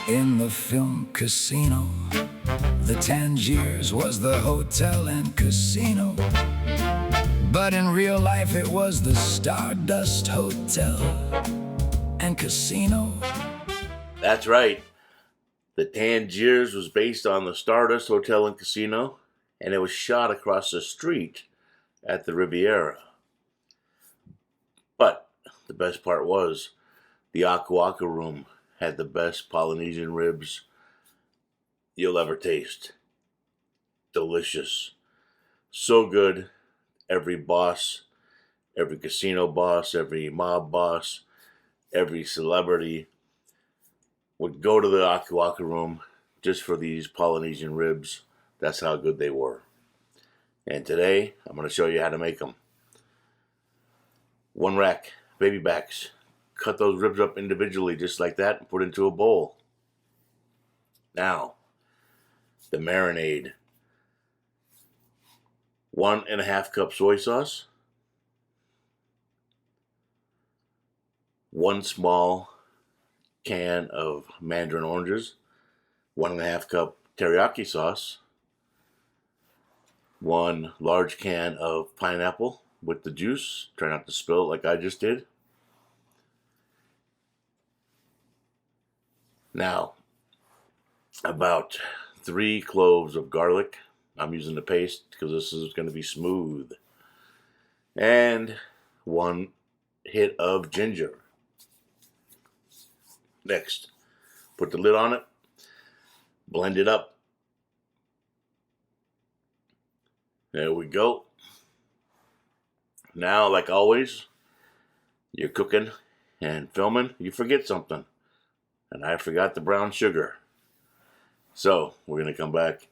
In the film Casino, the Tangiers was the hotel and casino. But in real life it was the Stardust Hotel and Casino. That's right. The Tangiers was based on the Stardust Hotel and Casino, and it was shot across the street at the Riviera. But the best part was the Aku Aku room had the best Polynesian ribs you'll ever taste. Delicious. So good. Every boss, every casino boss, every mob boss, every celebrity would go to the Aku Aku room just for these Polynesian ribs. That's how good they were. And today, I'm going to show you how to make them. 1 rack, baby backs. Cut those ribs up individually just like that and put into a bowl. Now, the marinade. 1.5 cup soy sauce. 1 small can of mandarin oranges. 1.5 cup teriyaki sauce. 1 large can of pineapple with the juice. Try not to spill it like I just did. Now, about 3 cloves of garlic. I'm using the paste because this is going to be smooth. And 1 hit of ginger. Next, put the lid on it. Blend it up. There we go. Now, like always, you're cooking and filming, you forget something. And I forgot the brown sugar. So, we're going to come back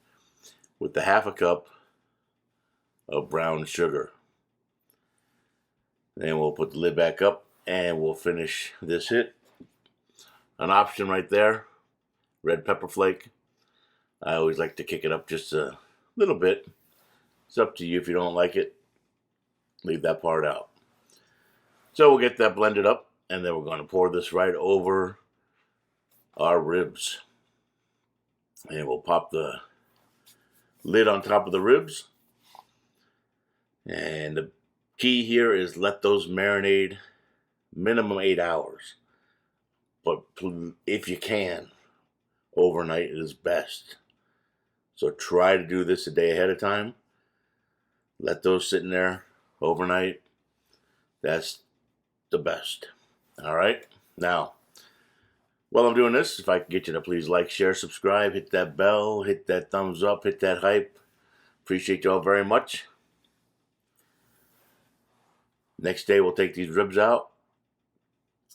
with the 1/2 cup of brown sugar. Then we'll put the lid back up and we'll finish this hit. An option right there, red pepper flake. I always like to kick it up just a little bit. It's up to you. If you don't like it, leave that part out. So we'll get that blended up and then we're going to pour this right over our ribs. And we'll pop the lid on top of the ribs. And the key here is let those marinate minimum 8 hours. But if you can, overnight is best. So try to do this a day ahead of time. Let those sit in there overnight. That's the best. All right. Now, while I'm doing this, if I can get you to please like, share, subscribe, hit that bell, hit that thumbs up, hit that hype. Appreciate you all very much. Next day, we'll take these ribs out.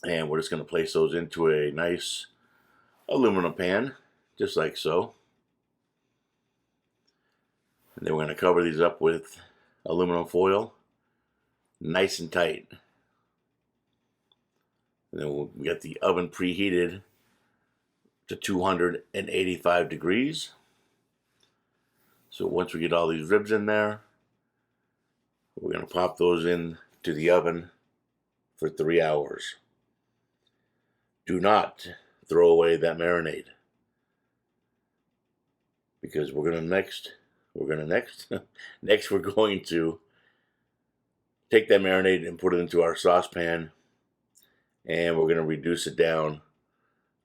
And we're just going to place those into a nice aluminum pan, just like so. And then we're going to cover these up with aluminum foil, nice and tight. And then we'll get the oven preheated to 285 degrees. So once we get all these ribs in there, we're going to pop those in to the oven for 3 hours. Do not throw away that marinade, because we're going to take that marinade and put it into our saucepan, and we're going to reduce it down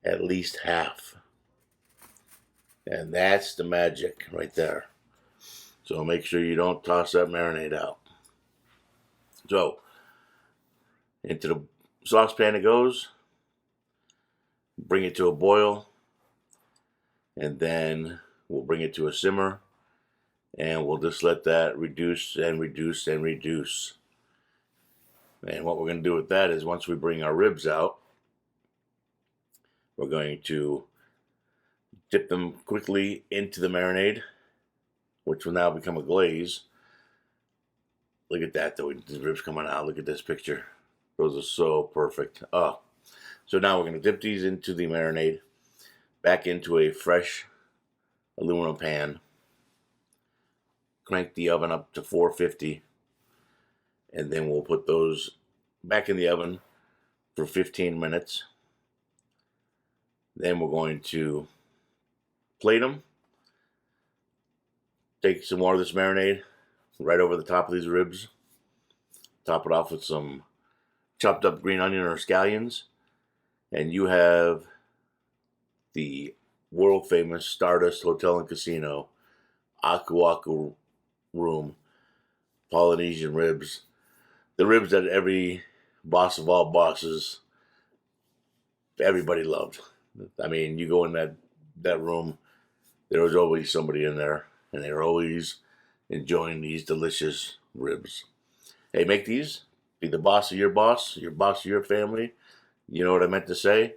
at least half. And that's the magic right there. So make sure you don't toss that marinade out. So into the saucepan it goes. Bring it to a boil, and then we'll bring it to a simmer, and we'll just let that reduce and reduce and reduce. And what we're going to do with that is once we bring our ribs out, we're going to dip them quickly into the marinade, which will now become a glaze. Look at that, the ribs coming out. Look at this picture. Those are so perfect. Oh. So now we're going to dip these into the marinade, back into a fresh aluminum pan. Crank the oven up to 450, and then we'll put those back in the oven for 15 minutes. Then we're going to plate them. Take some more of this marinade right over the top of these ribs. Top it off with some chopped up green onion or scallions. And you have the world famous Stardust Hotel and Casino Aku Aku room Polynesian ribs. The ribs that every boss of all bosses, everybody loved. I mean, you go in that room, there was always somebody in there, and they were always enjoying these delicious ribs. Hey, make these. Be the boss of your family. You know what I meant to say.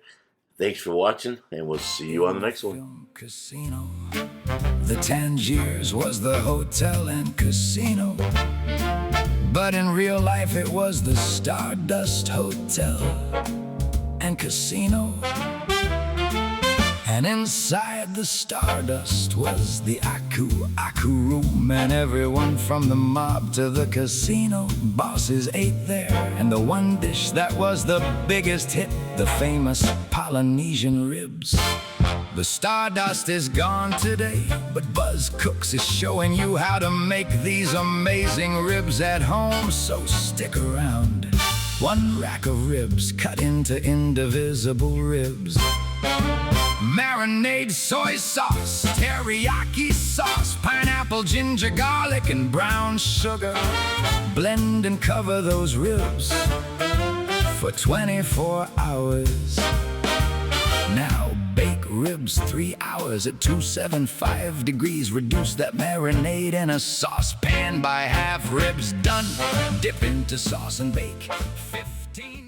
Thanks for watching, and we'll see you on the next one. Casino. The Tangiers was the hotel and casino, but in real life it was the Stardust Hotel and Casino. And inside the Stardust was the Aku Aku room, and everyone from the mob to the casino bosses ate there. And the one dish that was the biggest hit, the famous Polynesian ribs. The Stardust is gone today, but Buzz Cooks is showing you how to make these amazing ribs at home, so stick around. One rack of ribs cut into indivisible ribs. Marinade, soy sauce, teriyaki sauce, pineapple, ginger, garlic, and brown sugar. Blend and cover those ribs for 24 hours. Now bake ribs 3 hours at 275 degrees. Reduce that marinade in a saucepan by half. Ribs done. Dip into sauce and bake 15